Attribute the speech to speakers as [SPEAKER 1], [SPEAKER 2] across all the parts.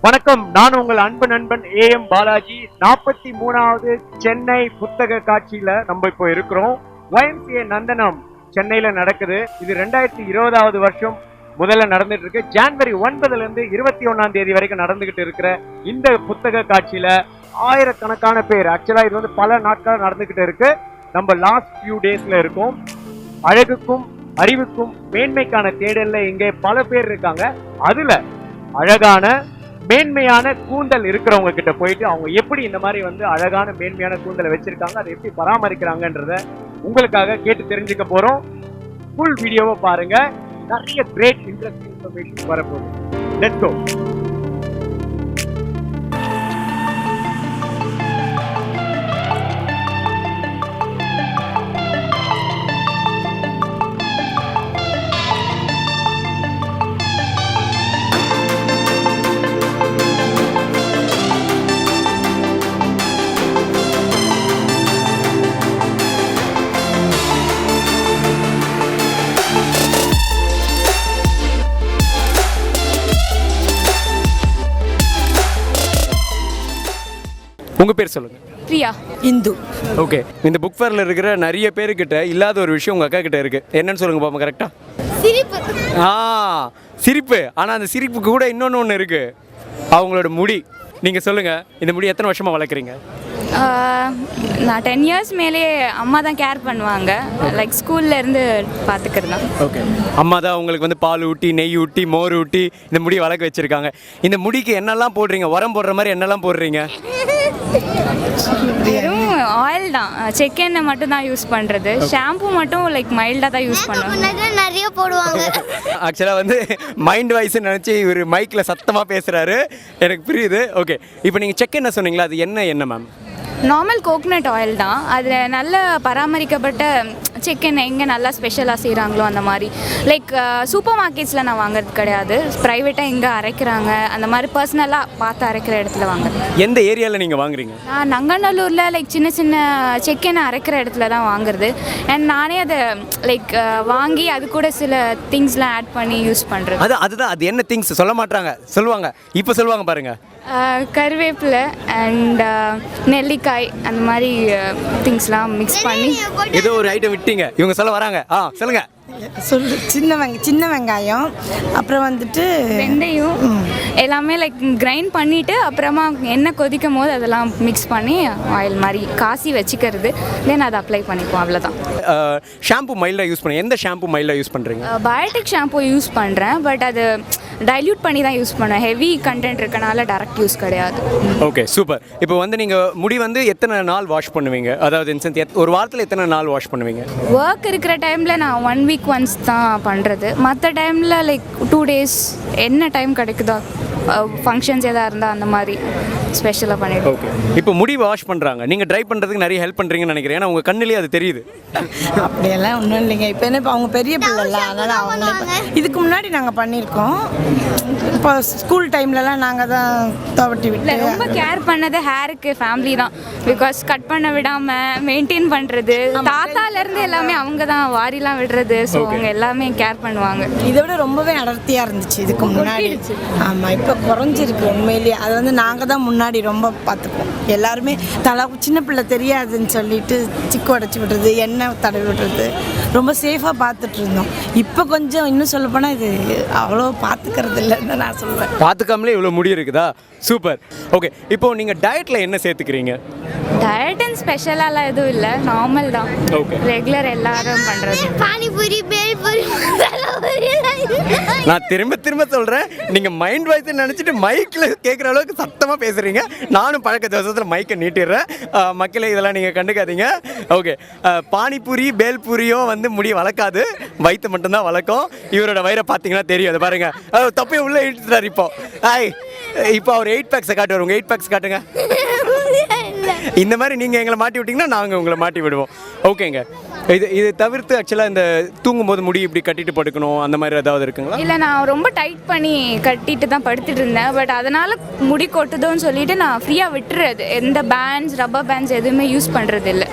[SPEAKER 1] வணக்கம், நான் உங்கள் அன்பு நண்பன் AM பாலாஜி. 43வது சென்னை புத்தக காட்சியில நம்ம இப்போ இருக்கிறோம். YMCA நந்தனம் சென்னையில நடக்குது. இது 2020வது வருஷம் முதல்ல நடந்துட்டு இருக்கு. ஜனவரி 9ல இருந்து 21ஆம் தேதி வரைக்கும் நடந்துகிட்டு இருக்கிற இந்த புத்தக காட்சியில ஆயிரக்கணக்கான பேர், ஆக்சுவலா இது வந்து பல நாட்கள் நடந்துகிட்டு இருக்கு. நம்ம லாஸ்ட் ஃபியூ டேஸ்ல இருக்கோம். அழகுக்கும் அறிவுக்கும் மேன்மைக்கான தேடல்ல இங்கே பல பேர் இருக்காங்க. அதுல அழகான மேன்மையான கூந்தல் இருக்கிறவங்க கிட்ட போயிட்டு அவங்க எப்படி இந்த மாதிரி வந்து அழகான மேன்மையான கூந்தலை வச்சிருக்காங்க, அதை எப்படி பராமரிக்கிறாங்கன்றத உங்களுக்காக கேட்டு தெரிஞ்சுக்க போறோம். ஃபுல் வீடியோவை பாருங்க. நிறைய கிரேட் இன்ட்ரெஸ்டிங் இன்ஃபர்மேஷன் வரப்போகுது. Let's go. உங்க பேர் சொல்லுங்க.
[SPEAKER 2] பிரியா.
[SPEAKER 3] இந்து.
[SPEAKER 1] ஓகே, இந்த புக் ஃபேர்ல இருக்கிற நிறைய பேருக்கிட்ட இல்லாத ஒரு விஷயம் உங்க அக்கா கிட்ட இருக்கு. என்னன்னு சொல்லுங்க பாப்போம். கரெக்டா?
[SPEAKER 2] சிரிப்பு.
[SPEAKER 1] சிரிப்பு. ஆனா அந்த சிரிப்புக்கு கூட இன்னொன்னு இருக்கு, அவங்களோட முடி. நீங்க சொல்லுங்க, இந்த முடி எத்தனை வருஷமா வளர்க்குறீங்க?
[SPEAKER 2] நான் 10 இயர்ஸ் மேலே அம்மா தான் கேர் பண்ணுவாங்க. லைக் ஸ்கூல்ல இருந்து பார்த்துக்கிறது தான்.
[SPEAKER 1] ஓகே, அம்மா தான் உங்களுக்கு வந்து பால் ஊட்டி, நெய் ஊட்டி, மோர் ஊட்டி இந்த முடி வளர்க்க வச்சிருக்காங்க. இந்த முடிக்கு என்னெல்லாம் போடுறீங்க? உரம் போடுற மாதிரி என்னெல்லாம் போடுறீங்க?
[SPEAKER 2] வெறும் ஆயில் தான், செக் எண்ணெய் மட்டும் தான் யூஸ் பண்ணுறது. ஷாம்பு மட்டும் லைக் மைல்டாக தான் யூஸ் பண்ணுவாங்க.
[SPEAKER 3] நிறைய போடுவாங்க.
[SPEAKER 1] ஆக்சுவலாக வந்து மைண்ட் வாய்ஸ் நினச்சி இவர் மைக்கில் சத்தமாக பேசுகிறாரு, எனக்கு புரியுது. ஓகே, இப்போ நீங்கள் செக் என்ன சொன்னீங்களா, அது என்ன மேம்?
[SPEAKER 2] நார்மல் கோகனட் ஆயில் தான். அதில் நல்ல பராமரிக்கப்பட்ட செக் எண்ணெய் எங்கே நல்லா ஸ்பெஷலாக செய்கிறாங்களோ அந்த மாதிரி. லைக் சூப்பர் மார்க்கெட்ஸில் நான் வாங்குறது கிடையாது. ப்ரைவேட்டாக எங்கே அரைக்கிறாங்க அந்த மாதிரி பர்சனலாக பார்த்து அரைக்கிற இடத்துல வாங்குறது.
[SPEAKER 1] எந்த ஏரியாவில் நீங்கள் வாங்குறீங்க?
[SPEAKER 2] நான் நங்கநல்லூரில் லைக் சின்ன சின்ன செக் எண்ணெய் அரைக்கிற இடத்துல தான் வாங்குறது. அண்ட் நானே அதை லைக் வாங்கி அது கூட சில திங்ஸ்லாம் ஆட் பண்ணி யூஸ் பண்ணுறது.
[SPEAKER 1] அதுதான் அது என்ன திங்ஸ் சொல்ல மாட்டாங்க, சொல்லுவாங்க. இப்போ சொல்லுவாங்க பாருங்க.
[SPEAKER 2] கருவேப்பிலை அண்ட் நெல்லிக்காய் அந்த மாதிரி திங்ஸ்லாம் மிக்ஸ் பண்ணி
[SPEAKER 1] ஏதோ ஒரு ஐட்டம் விட்டீங்க, இவங்க சொல்ல வராங்க. சொல்லுங்க.
[SPEAKER 3] சின்ன வெங்காயம், அப்புறம் வந்துட்டு
[SPEAKER 2] வெந்தயம் எல்லாமே லைக் கிரைண்ட் பண்ணிவிட்டு அப்புறமா எண்ணெய் கொதிக்கும் போது அதெல்லாம் மிக்ஸ் பண்ணி ஆயில் மாதிரி காசி வச்சுக்கிறது. தென் அதை அப்ளை பண்ணிப்போம், அவ்வளோதான்.
[SPEAKER 1] ஷாம்பு மைல்டாக யூஸ் பண்ணி எந்த ஷாம்பு மைல்டாக யூஸ் பண்ணுறீங்க?
[SPEAKER 2] பயோட்டிக் ஷாம்பு யூஸ் பண்ணுறேன், பட் அது டைல்யூட் பண்ணி தான் யூஸ் பண்ணுவேன். ஹெவி கண்டென்ட் இருக்கனால டேரக்ட் யூஸ் கிடையாது.
[SPEAKER 1] Okay, super. இப்போ வந்து நீங்கள் முடி வந்து எத்தனை நாள் வாஷ் பண்ணுவீங்க? அதாவது இன்சென்ஸ் ஒரு வாரத்தில் எத்தனை நாள் வாஷ் பண்ணுவீங்க?
[SPEAKER 2] ஒர்க் இருக்கிற டைமில் நான் 1 வீக் ஒன்ஸ் தான் பண்ணுறது. மற்ற டைமில் லைக் 2 டேஸ் என்ன டைம் கிடைக்குதோ, ஃபங்க்ஷன்ஸ் எதாக இருந்தால் அந்த மாதிரி ஸ்பெஷலாக பண்ணிவிடுவோம்.
[SPEAKER 1] ஓகே, இப்போ முடி வாஷ் பண்ணுறாங்க, நீங்கள் ட்ரை பண்ணுறதுக்கு நிறைய ஹெல்ப் பண்ணுறீங்கன்னு நினைக்கிறேன். ஏன்னா உங்கள் கண்ணிலே அது தெரியுது.
[SPEAKER 3] அப்படியெல்லாம் ஒன்றும் இல்லைங்க. இப்போ என்ன, இப்போ அவங்க பெரிய பிள்ளைல, அதனால் அவங்களே இதுக்கு முன்னாடி நாங்கள் பண்ணியிருக்கோம். இப்போ ஸ்கூல் டைம்லலாம் நாங்கள் தான் துவட்டி விட்டு
[SPEAKER 2] ரொம்ப கேர் பண்ணது ஹேருக்கு ஃபேமிலி தான். பிகாஸ் கட் பண்ண விடாமல் மெயின்டைன் பண்ணுறது, தாத்தாலேருந்து எல்லாமே அவங்க தான் வாரிலாம் விடுறது. ஸோ அவங்க எல்லாமே கேர் பண்ணுவாங்க.
[SPEAKER 3] இதை விட ரொம்பவே அடர்த்தியாக இருந்துச்சு இதுக்கு முன்னாடி. ஆமாம், இப்போ குறைஞ்சிருக்கு உண்மையிலேயே. அது வந்து நாங்கள் தான் முன்னாடி ரொம்ப பார்த்துக்குவோம். எல்லாருமே சின்ன பிள்ளை தெரியாதுன்னு சொல்லிட்டு சிக்கு உடச்சி விடுறது, எண்ணெய் தடவி விடுறது, ரொம்ப சேஃபாக பார்த்துட்டு இருந்தோம். இப்போ கொஞ்சம் இன்னும் சொல்லப்போனால் இது அவ்வளோ பார்த்துக்கிறது இல்லைன்னு நான் சொல்லுவேன்.
[SPEAKER 1] பார்த்துக்காமலே இவ்வளோ முடி இருக்குதா? சூப்பர். ஓகே, இப்போ நீங்கள் டயட்டில் என்ன சேர்த்துக்கிறீங்க?
[SPEAKER 2] டயட்னு ஸ்பெஷலாலாம் எதுவும் இல்லை, நார்மல் தான்.
[SPEAKER 1] ஓகே,
[SPEAKER 2] ரெகுலர் எல்லாரும் பண்ணுறது.
[SPEAKER 3] பானிபூரி, பேல்பூரி,
[SPEAKER 1] நான் திரும்ப சொல்கிறேன், நீங்கள் மைண்ட் வாய்ஸ் நினச்சிட்டு மைக்கில் கேட்குற அளவுக்கு சத்தமாக பேசுகிறீங்க. நானும் பழக்க தோசத்தில் மைக்கை நீட்டிடுறேன். மக்களே, இதெல்லாம் நீங்கள் கண்டுக்காதீங்க. ஓகே, பானிபூரி பேல்பூரியோ வந்து முடி வளர்க்காது, வயிற்று மட்டும்தான் வளர்க்கும். இவரோட வயிறை பார்த்தீங்கன்னா தெரியும். அதை பாருங்க, தப்பையும் உள்ளே இழுத்துட்டார். இப்போ அவர் 8 பேக்ஸை காட்டுவார். உங்கள் 8 பேக்ஸ் காட்டுங்க. இந்த மாதிரி நீங்கள் எங்களை மாட்டி விட்டிங்கன்னா நாங்கள் உங்களை மாட்டி விடுவோம். ஓகேங்க, இது தவிர்த்து ஆக்சுவலாக இந்த தூங்கும்போது முடி இப்படி கட்டிட்டு படுக்கணும் அந்த மாதிரி ஏதாவது இருக்குங்களா?
[SPEAKER 2] இல்லை, நான் ரொம்ப டைட் பண்ணி கட்டிட்டு தான் படுத்துட்டு இருந்தேன். பட் அதனால் முடி கொட்டுதோன்னு சொல்லிட்டு நான் ஃப்ரீயாக விட்டுறது. எந்த பேண்ட்ஸ், ரப்பர் பேண்ட்ஸ் எதுவுமே யூஸ் பண்ணுறது இல்லை.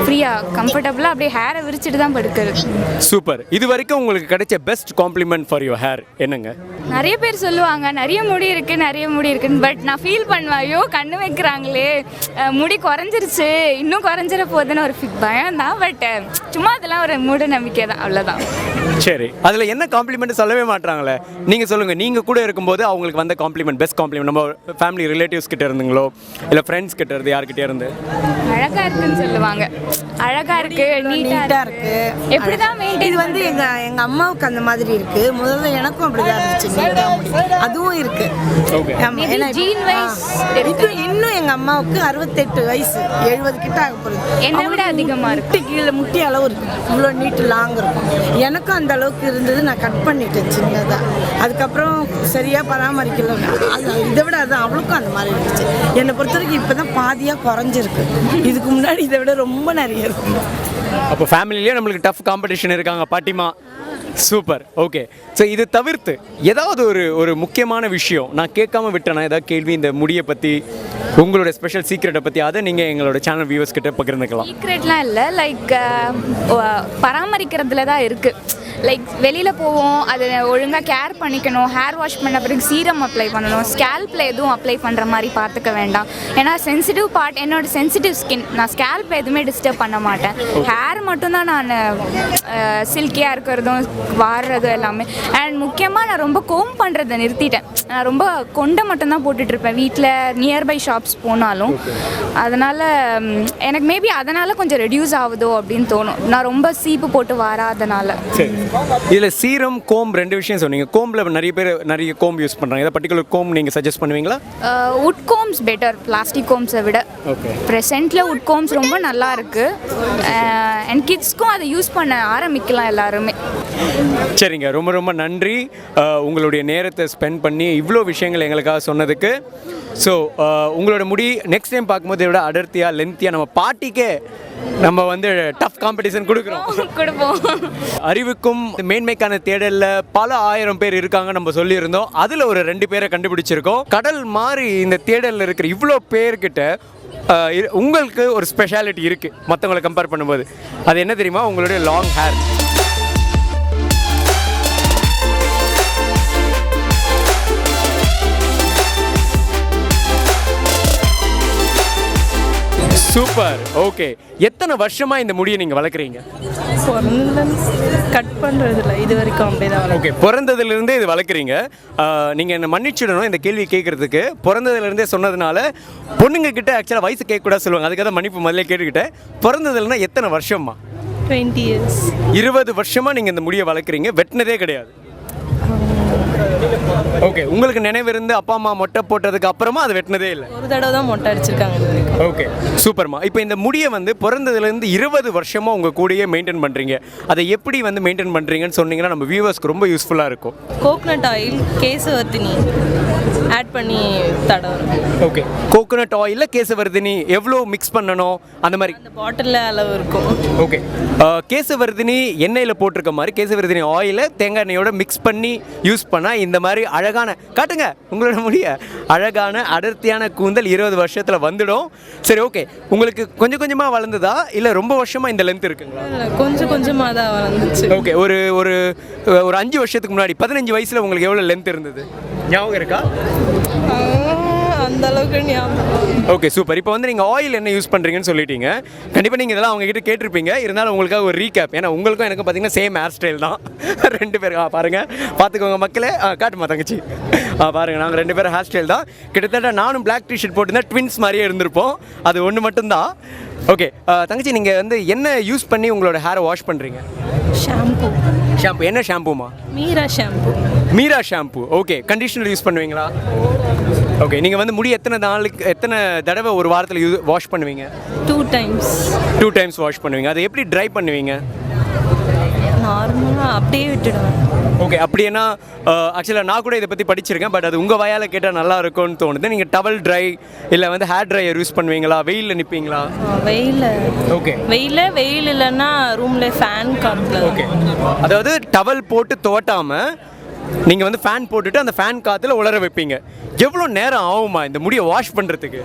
[SPEAKER 2] ஃப்ரீயாக கம்ஃபர்டபுளாக அப்படியே ஹேரை விரிச்சிட்டு தான் படுக்கிறது.
[SPEAKER 1] சூப்பர். இது வரைக்கும் உங்களுக்கு கிடைச்ச best compliment for your hair என்னங்க?
[SPEAKER 2] நிறைய பேர் சொல்லுவாங்க நிறைய முடி இருக்குன்னு. பட் நான் ஃபீல் பண்ணுவேன், ஐயோ கண்ணு வைக்கிறாங்களே, முடி குறைஞ்சிருச்சு, இன்னும் குறைஞ்சிட போகுதுன்னு ஒரு பயம் தான். பட் சும்மா அதெல்லாம் ஒரு மூட நம்பிக்கை தான், அவ்வளோதான்.
[SPEAKER 1] சரி, அதில் என்ன காம்ப்ளிமெண்ட் சொல்லவே மாட்டாங்களே, நீங்கள் சொல்லுங்கள். நீங்கள் கூட இருக்கும்போது அவங்களுக்கு வந்த காம்ப்ளிமெண்ட், பெஸ்ட் காம்ப்ளிமெண்ட் நம்ம ஃபேமிலி ரிலேட்டிவ்ஸ் கிட்ட இருந்துங்களோ இல்லை ஃப்ரெண்ட்ஸ் கிட்ட இருந்து யார்கிட்டே இருந்து?
[SPEAKER 2] அழகாக இருக்குன்னு சொல்லுவாங்க. அழகாக இருக்கு, நீட்டாக இருக்கு. எப்படி தான்
[SPEAKER 3] இது வந்து எங்கள் அம்மாவுக்கு அந்த மாதிரி இருக்கு. முதல்ல எனக்கும் அப்படிதான் இருந்துச்சு, நீட்டாக முடி. அதுவும் இருக்கு. இன்னும் எங்கள் அம்மாவுக்கு 68 வயசு, 70 கிட்ட ஆக போகுது.
[SPEAKER 2] என்னை விட அதிகமாக இருக்கு.
[SPEAKER 3] கீழே முட்டி அளவு இருக்கு, இவ்வளோ நீட்டு லாங் இருக்கும். எனக்கும் அந்த அளவுக்கு இருந்தது, நான் கட் பண்ணிட்டேன் சின்னதாக. அதுக்கப்புறம் சரியாக பராமரிக்கல. இதை விட அது அவளுக்கும் அந்த மாதிரி இருந்துச்சு. என்னை பொறுத்த வரைக்கும் இப்போ தான் பாதியாக குறைஞ்சிருக்கு. இதுக்கு முன்னாடி இதை விட ரொம்ப நிறைய இருக்கு.
[SPEAKER 1] அப்போ ஃபேமிலிலேயே நம்மளுக்கு டஃப் காம்படிஷன் இருக்காங்க பாட்டிமா. சூப்பர். ஓகே. ஸோ இது தவிர்த்து ஏதாவது ஒரு முக்கியமான விஷயம் நான் கேட்காம விட்டேனா, ஏதாவது கேள்வி இந்த முடியை பற்றி, உங்களோட ஸ்பெஷல் சீக்ரெட்டை பற்றி, அதை நீங்கள் எங்களோட சேனல் வியூவர்ஸ் கிட்ட பகிர்ந்துக்கலாம்.
[SPEAKER 2] சீக்ரெட்லாம் இல்லை, லைக் பராமரிக்கிறதுல தான் இருக்குது. லைக் வெளியில் போவோம், அதை ஒழுங்காக கேர் பண்ணிக்கணும். ஹேர் வாஷ் பண்ண பிறகு சீரம் அப்ளை பண்ணணும். ஸ்கேல்பில் எதுவும் அப்ளை பண்ணுற மாதிரி பார்த்துக்க வேண்டாம். ஏன்னா சென்சிட்டிவ் பார்ட், என்னோட சென்சிட்டிவ் ஸ்கின். நான் ஸ்கேல்பில் எதுவுமே டிஸ்டர்ப் பண்ண மாட்டேன். ஹேர் மட்டும்தான் நான் சில்கியாக இருக்கிறதும் வாடுறதும் எல்லாமே. அண்ட் முக்கியமாக நான் ரொம்ப கோம் பண்ணுறதை நிறுத்திட்டேன். நான் ரொம்ப கொண்டை மட்டும்தான் போட்டுட்ருப்பேன் வீட்டில், நியர்பை ஷாப்ஸ் போனாலும். அதனால் எனக்கு மேபி அதனால் கொஞ்சம் ரெடியூஸ் ஆகுதோ அப்படின்னு தோணும், நான் ரொம்ப சீப்பு போட்டு வாராதனால.
[SPEAKER 1] சரி, இதில் சீரம், கோம் ரெண்டு விஷயம் சொன்னீங்க. கோம்பில் நிறைய பேர் நிறைய கோம் யூஸ் பண்ணுறாங்க. ஏதாவது பர்டிகுலர் கோம் நீங்கள் சஜஸ்ட் பண்ணுவீங்களா?
[SPEAKER 2] வுட் கோம்ஸ் பெட்டர், பிளாஸ்டிக் கோம்ஸை விட.
[SPEAKER 1] ஓகே.
[SPEAKER 2] ப்ரெசென்ட்டில் வுட் கோம்ஸ் ரொம்ப நல்லா இருக்குது. அண்ட் கிட்ஸ்க்கும் அதை யூஸ் பண்ண ஆரம்பிக்கலாம் எல்லாருமே.
[SPEAKER 1] சரிங்க, ரொம்ப ரொம்ப நன்றி உங்களுடைய நேரத்தை ஸ்பெண்ட் பண்ணி இவ்வளோ விஷயங்கள் எங்களுக்காக சொன்னதுக்கு. ஸோ உங்களோட முடி நெக்ஸ்ட் டைம் பார்க்கும்போது இதை விட அடர்த்தியாக, லென்த்தியாக, நம்ம பாட்டிக்கே நம்ம வந்து டஃப் காம்படிஷன் கொடுப்போம். அறிவுக்கும் மேன்மைக்கான தேடலில் பல ஆயிரம் பேர் இருக்காங்க நம்ம சொல்லியிருந்தோம். அதில் ஒரு 2 பேரை கண்டுபிடிச்சிருக்கோம். கடல் மாதிரி இந்த தேடலில் இருக்கிற இவ்வளோ பேர்கிட்ட உங்களுக்கு ஒரு ஸ்பெஷாலிட்டி இருக்குது மற்றவங்களை கம்பேர் பண்ணும்போது. அது என்ன தெரியுமா? உங்களுடைய லாங் ஹேர். சூப்பர். ஓகே. எத்தனை வருஷமா இந்த முடியை நீங்க வளர்க்குறீங்க?
[SPEAKER 3] கட் பண்றதில்ல, இது வரைக்கும் அப்படிதான்.
[SPEAKER 1] ஓகே, பிறந்ததுலேருந்தே இது வளர்க்குறீங்க. நீங்கள் என்ன மன்னிச்சிடணும் இந்த கேள்வி கேட்குறதுக்கு. பிறந்ததுலேருந்தே சொன்னதுனால பொண்ணுங்க கிட்ட ஆக்சுவலாக வயசு கேட்கக்கூடாது சொல்லுவாங்க. அதுக்காக மன்னிப்பு முதல்ல கேட்டுக்கிட்டேன். பிறந்ததுலன்னா எத்தனை வருஷமா?
[SPEAKER 3] 20 years.
[SPEAKER 1] 20 வருஷமா நீங்கள் இந்த முடியை வளர்க்குறீங்க, வெட்டினதே கிடையாது. ஓகே. உங்களுக்கு நினைவு இருந்து அப்பா அம்மா மொட்டை போட்டதுக்கு அப்புறமா அது வெட்டினதே இல்லை?
[SPEAKER 3] ஒரு தடவை தான் மொட்டை அடிச்சிருக்காங்க.
[SPEAKER 1] ஓகே, சூப்பர்மா. இப்போ இந்த முடியை வந்து பிறந்ததுலேருந்து 20 வருஷமாக உங்கள் கூடயே மெயின்டைன் பண்ணுறீங்க. அதை எப்படி வந்து மெயின்டைன் பண்ணுறீங்கன்னு சொன்னீங்கன்னா நம்ம வியூவர்ஸ்க்கு ரொம்ப யூஸ்ஃபுல்லாக இருக்கும்.
[SPEAKER 3] கோகனட் ஆயில், கேசவர்த்தினி ஆட் பண்ணி தடவும்.
[SPEAKER 1] ஓகே. கோகனட் ஆயிலில் கேசவர்தினி எவ்வளோ மிக்ஸ் பண்ணணும் அந்த மாதிரி?
[SPEAKER 3] அந்த பாட்டிலில் அளவு இருக்கும்.
[SPEAKER 1] ஓகே. கேசவர்தினி எண்ணெயில் போட்டிருக்க மாதிரி கேசவர்தினி ஆயிலை தேங்காய் எண்ணெயோட மிக்ஸ் பண்ணி யூஸ் பண்ணால் இந்த மாதிரி அழகான, காட்டுங்க உங்களோட முடிய, அழகான அடர்த்தியான கூந்தல் 20 வருஷத்தில் வந்துடும். சரி, ஓகே. உங்களுக்கு கொஞ்சம் கொஞ்சமாக வளர்ந்ததா இல்லை ரொம்ப வருஷமாக இந்த லென்த் இருக்குங்களா?
[SPEAKER 3] கொஞ்சம் கொஞ்சமாக தான் வளர்ந்துச்சு.
[SPEAKER 1] ஓகே. ஒரு ஒரு ஒரு 5 வருஷத்துக்கு முன்னாடி 15 வயசில் உங்களுக்கு எவ்வளோ லென்த் இருந்தது ஞாபகம் இருக்கா?
[SPEAKER 3] அந்த அளவுக்கு ஞாபகம்.
[SPEAKER 1] Okay, super. இப்போ வந்து நீங்கள் ஆயில் என்ன யூஸ் பண்ணுறீங்கன்னு சொல்லிட்டீங்க. கண்டிப்பாக நீங்கள் இதெல்லாம் அவங்ககிட்ட கேட்டிருப்பீங்க. இருந்தாலும் உங்களுக்காக ஒரு ரீகேப். ஏன்னா உங்களுக்கும் எனக்கும் பார்த்தீங்கன்னா சேம் ஹேர் ஸ்டைல் தான் 2 பேரும். பாருங்கள், பார்த்துக்கோங்க மக்களே. காட்டுமா தங்கச்சி. பாருங்கள், நாங்கள் 2 பேரும் ஹேர் ஸ்டைல் தான். கிட்டத்தட்ட நானும் பிளாக் டிஷர்ட் போட்டுருந்தா ட்வின்ஸ் மாதிரியே இருந்திருப்போம். அது ஒன்று மட்டும்தான். ஓகே தங்கச்சி, நீங்கள் வந்து என்ன யூஸ் பண்ணி உங்களோட ஹேரை வாஷ் பண்ணுறீங்க?
[SPEAKER 3] ஷாம்பு.
[SPEAKER 1] ஷாம்பு என்ன ஷாம்புமா?
[SPEAKER 3] Meera shampoo.
[SPEAKER 1] Meera shampoo. Okay. Conditioner use பண்ணுவீங்களா? ஓகே. நீங்கள் வந்து முடி எத்தனை தடவை ஒரு வாரத்தில் வாஷ் பண்ணுவீங்க?
[SPEAKER 3] 2 times.
[SPEAKER 1] 2 times வாஷ் பண்ணுவீங்க. அதை எப்படி ட்ரை பண்ணுவீங்க?
[SPEAKER 3] நார்மலாக
[SPEAKER 4] அப்படியே விட்டுடுவேன்.
[SPEAKER 5] ஓகே, அப்படின்னா ஆக்சுவலாக நான் கூட இதை பற்றி படிச்சிருக்கேன். பட் அது உங்கள் வாயால் கேட்டால் நல்லா இருக்கும்னு தோணுது. நீங்கள் டவல் ட்ரை இல்லை வந்து ஹேர் ட்ரையர் யூஸ் பண்ணுவீங்களா? வெயிலில் நிற்பீங்களா? ஓகே,
[SPEAKER 4] வெயில் இல்லைன்னா ரூமில் ஃபேன் காற்றுல.
[SPEAKER 5] ஓகே, அதாவது டவல் போட்டு துவட்டாமல் நீங்கள் வந்து ஃபேன் போட்டுட்டு அந்த ஃபேன் காற்றுல உலர வைப்பீங்க. எவ்வளோ நேரம் ஆகுமா இந்த முடியை வாஷ் பண்ணுறதுக்கு?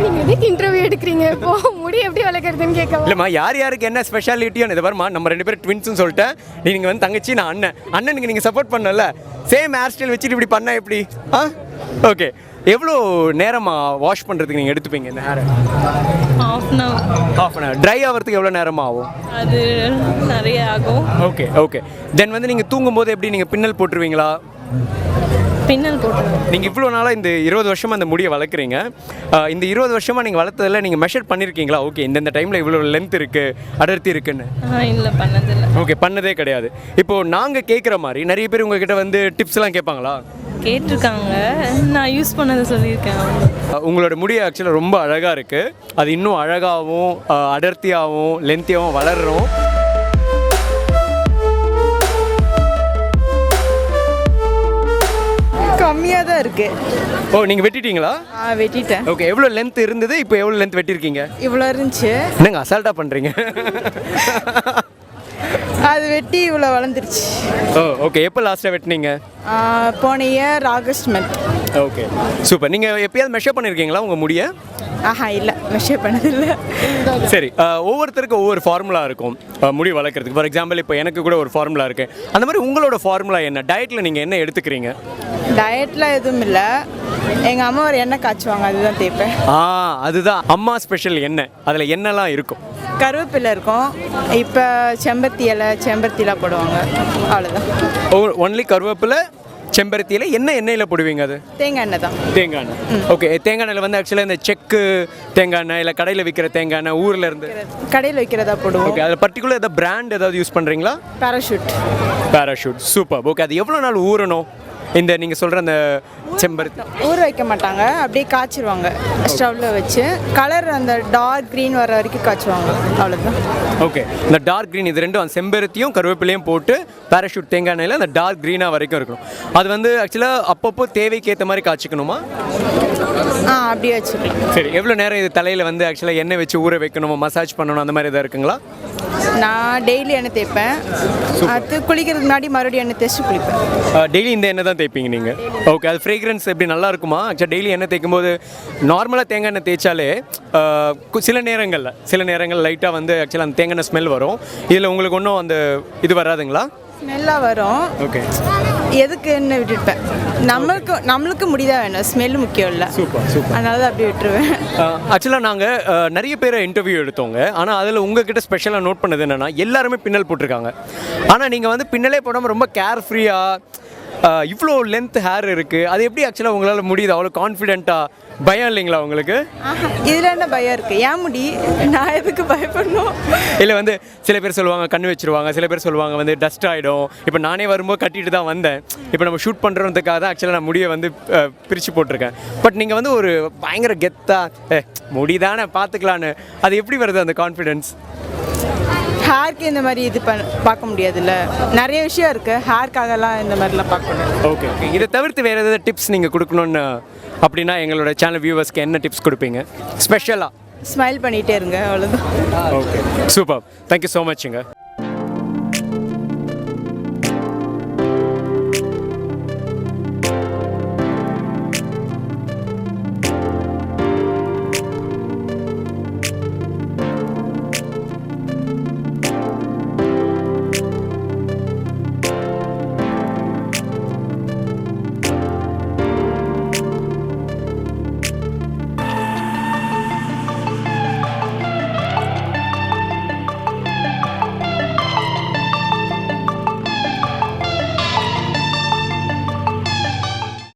[SPEAKER 2] நீங்கள் எதுக்கு இன்டர்வியூ எடுக்கிறீங்க? இப்போ முடி எப்படி வளர்க்குறதுன்னு கேட்க.
[SPEAKER 5] இல்லைம்மா, யார் யாருக்கு என்ன ஸ்பெஷாலிட்டியோன்னு இதை வருமா, நம்ம 2 பேரும் ட்வின்ஸ்னு சொல்லிட்டேன். நீங்கள் வந்து தங்கச்சி, நான் அண்ணனுக்கு நீங்கள் சப்போர்ட் பண்ணல. சேம் ஹேர் ஸ்டைல் வச்சுட்டு இப்படி பண்ணால் எப்படி? ஓகே, எவ்வளோ நேரமாக வாஷ் பண்ணுறதுக்கு நீங்கள் எடுத்துப்பீங்க இந்த ஹேரை? half an hour. ட்ரை ஆகிறதுக்கு எவ்வளோ நேரமாக ஆகும்?
[SPEAKER 4] அது நிறைய ஆகும்.
[SPEAKER 5] Okay, okay. தென் வந்து நீங்கள் தூங்கும்போது எப்படி நீங்கள் பின்னல் போட்டுருவீங்களா?
[SPEAKER 4] பின்னல் போட்டுருவேன்.
[SPEAKER 5] நீங்கள் இவ்வளோ நாளாக இந்த 20 வருஷமாக அந்த முடியை வளர்க்குறீங்க. இந்த 20 வருஷமாக நீங்கள் வளர்த்ததில் நீங்கள் மெஷர் பண்ணியிருக்கீங்களா? ஓகே, இந்த டைமில் இவ்வளோ லென்த் இருக்குது, அடர்த்தி இருக்குன்னு.
[SPEAKER 4] இல்லை, பண்ணதில்லை.
[SPEAKER 5] ஓகே, பண்ணதே கிடையாது. இப்போது நாங்கள் கேட்குற மாதிரி நிறைய பேர் உங்ககிட்ட வந்து டிப்ஸ்லாம் கேட்பாங்களா?
[SPEAKER 4] கேட்டிருக்காங்க, நான் யூஸ் பண்ணதை சொல்லியிருக்கேன்.
[SPEAKER 5] உங்களோட முடி ஆக்சுவலாக ரொம்ப அழகாக இருக்குது. அது இன்னும் அழகாகவும் அடர்த்தியாகவும் லென்த்தியாகவும் வளர்றோம்.
[SPEAKER 3] கம்மியாக தான் இருக்கு.
[SPEAKER 5] ஓ, நீங்கள் வெட்டிட்டீங்களா?
[SPEAKER 3] வெட்டிட்டேன்.
[SPEAKER 5] ஓகே, எவ்வளோ லென்த் இருந்தது, இப்போ எவ்வளோ லென்த் வெட்டியிருக்கீங்க?
[SPEAKER 3] இவ்வளோ இருந்துச்சு.
[SPEAKER 5] என்னங்க அசால்ட்டாக பண்ணுறீங்க?
[SPEAKER 3] அது வெட்டி இவ்வளோ வளர்ந்துருச்சு.
[SPEAKER 5] ஓ, ஓகே. எப்போ லாஸ்ட்டாக வெட்டினீங்க?
[SPEAKER 3] போன year August month.
[SPEAKER 5] Okay, super. நீங்கள் எப்பயாவது மெஷர் பண்ணியிருக்கீங்களா உங்கள் முடியை?
[SPEAKER 3] இல்லை, மெஷர் பண்ணதில்லை.
[SPEAKER 5] சரி, ஒவ்வொருத்தருக்கும் ஒவ்வொரு ஃபார்முலா இருக்கும் முடி வளர்க்குறதுக்கு. ஃபார் எக்ஸாம்பிள் இப்போ எனக்கு கூட ஒரு ஃபார்முலா இருக்குது. அந்த மாதிரி உங்களோட ஃபார்முலா என்ன? டயட்டில் நீங்கள் என்ன எடுத்துக்கிறீங்க?
[SPEAKER 3] டயட்டில் எதுவும் இல்லை. எங்கள் அம்மா ஒரு எண்ணெய் காய்ச்சுவாங்க, அதுதான் தேய்ப்பேன்.
[SPEAKER 5] அதுதான் அம்மா ஸ்பெஷல் எண்ணெய். அதில் என்னெல்லாம் இருக்கும்?
[SPEAKER 3] கருவேப்பிலை இருக்கும். இப்போ செம்பருத்தியில் போடுவாங்க, அவ்வளோதான்.
[SPEAKER 5] ஒன்லி கருவேப்பிலை, செம்பருத்தியில் என்ன எண்ணெயில் போடுவீங்க? அது
[SPEAKER 3] தேங்காய் எண்ணெய் தான்.
[SPEAKER 5] தேங்காய் எண்ணெய். ஓகே, தேங்காய் எண்ணெயில் வந்து ஆக்சுவலாக இந்த செக்கு தேங்காய் எண்ணெய் இல்லை கடையில் விற்கிற தேங்காய் எண்ணெய், ஊரில் இருந்து
[SPEAKER 3] கடையில் விற்கிறதா போடுவோம்.
[SPEAKER 5] ஓகே, அதில் பர்டிகுலர் ஏதாவது பிராண்ட் ஏதாவது யூஸ் பண்ணுறீங்களா? பேராஷூட். சூப்பர். ஓகே, அது எவ்வளோ நாள் ஊறணும்? இந்த நீங்கள் சொல்கிற அந்த செம்பருத்தி
[SPEAKER 3] ஊற வைக்க மாட்டாங்க, அப்படியே காய்ச்சிருவாங்க ஸ்டவ்வில் வச்சு. கலர் அந்த டார்க் க்ரீன் வர வரைக்கும் காய்ச்சுவாங்க, அவ்வளோதான்.
[SPEAKER 5] ஓகே, இந்த டார்க் க்ரீன் இது ரெண்டும் அந்த செம்பருத்தியும் கருவேப்பிலையும் போட்டு பேராஷூட் தேங்காய் எண்ணெயில் அந்த டார்க் க்ரீனாக வரைக்கும் இருக்கணும். அது வந்து ஆக்சுவலாக அப்பப்போ தேவைக்கு ஏற்ற மாதிரி காய்ச்சிக்கணுமா?
[SPEAKER 3] அப்படியே வச்சுக்கலாம்.
[SPEAKER 5] சரி, எவ்வளோ நேரம் இது தலையில் வந்து ஆக்சுவலாக எண்ணெய் வச்சு ஊற வைக்கணுமா, மசாஜ் பண்ணணும், அந்த மாதிரி எதாவது இருக்குங்களா?
[SPEAKER 3] நான் டெய்லி எண்ணெய் தேய்ப்பேன். அது குளிக்கிறதுக்கு முன்னாடி மறுபடியும் எண்ணெய் தேய்ச்சி குளிப்பேன்.
[SPEAKER 5] டெய்லி இந்த எண்ணெய் தான் தேய்ப்பீங்க நீங்கள்? ஓகே, அது ஃப்ரேக்ரன்ஸ் எப்படி நல்லா இருக்குமா? ஆக்சுவலாக டெய்லி எண்ணெய் தேய்க்கும் போது நார்மலாக தேங்காய் எண்ணெய் தேய்ச்சாலே சில நேரங்கள் லைட்டாக வந்து ஆக்சுவலாக அந்த தேங்காய் எண்ணெய் ஸ்மெல் வரும். இதில் உங்களுக்கு ஒன்றும் அந்த இது வராதுங்களா?
[SPEAKER 3] ஸ்மெல்லாக வரும்.
[SPEAKER 5] ஓகே,
[SPEAKER 3] எதுக்கு எண்ணெய் விட்டுருப்பேன். நம்மளுக்கு முடிதான் வேணும், ஸ்மெல் முக்கியம் இல்லை.
[SPEAKER 5] சூப்பர்.
[SPEAKER 3] அதனால தான் அப்படியே விட்டுருவேன்.
[SPEAKER 5] ஆக்சுவலாக நாங்கள் நிறைய பேரை இன்டர்வியூ எடுத்தோங்க. ஆனால் அதில் உங்ககிட்ட ஸ்பெஷலாக நோட் பண்ணது என்னென்னா எல்லாருமே பின்னல் போட்டிருக்காங்க. ஆனால் நீங்கள் வந்து பின்னலே போடாமல் ரொம்ப கேர்ஃப்ரீயாக இவ்வளோ லென்த் ஹேர் இருக்குது. அது எப்படி ஆக்சுவலாக உங்களால் முடியுது அவ்வளோ கான்ஃபிடென்ட்டாக? பயம் இல்லைங்களா உங்களுக்கு?
[SPEAKER 3] இதில் என்ன பயம் இருக்குது? ஏன் முடி, நான் எதுக்கு பயப்படணும்?
[SPEAKER 5] இல்லை வந்து சில பேர் சொல்லுவாங்க கண்ணு வச்சுருவாங்க, சில பேர் சொல்லுவாங்க வந்து டஸ்ட் ஆகிடும். இப்போ நானே வரும்போது கட்டிட்டு தான் வந்தேன். இப்போ நம்ம ஷூட் பண்ணுறதுக்காக தான் ஆக்சுவலாக நான் முடியை வந்து பிரித்து போட்டிருக்கேன். பட் நீங்கள் வந்து ஒரு பயங்கர கெத்தாக முடிதானே பார்த்துக்கலான்னு, அது எப்படி வருது அந்த கான்ஃபிடென்ஸ்?
[SPEAKER 3] ஹேருக்கு இந்த மாதிரி இது பார்க்க முடியாதுல்ல, நிறைய விஷயம் இருக்குது. ஹேருக்காகலாம் இந்த மாதிரிலாம் பார்க்கணும்.
[SPEAKER 5] ஓகே, இதை தவிர்த்து வேறு ஏதாவது டிப்ஸ் நீங்கள் கொடுக்கணுன்னு அப்படின்னா எங்களோட சேனல் வியூவர்ஸ்க்கு என்ன டிப்ஸ் கொடுப்பீங்க ஸ்பெஷலாக?
[SPEAKER 3] ஸ்மைல் பண்ணிகிட்டே இருங்க, அவ்வளோதான்.
[SPEAKER 5] Okay, super. Thank you so மச்ங்க.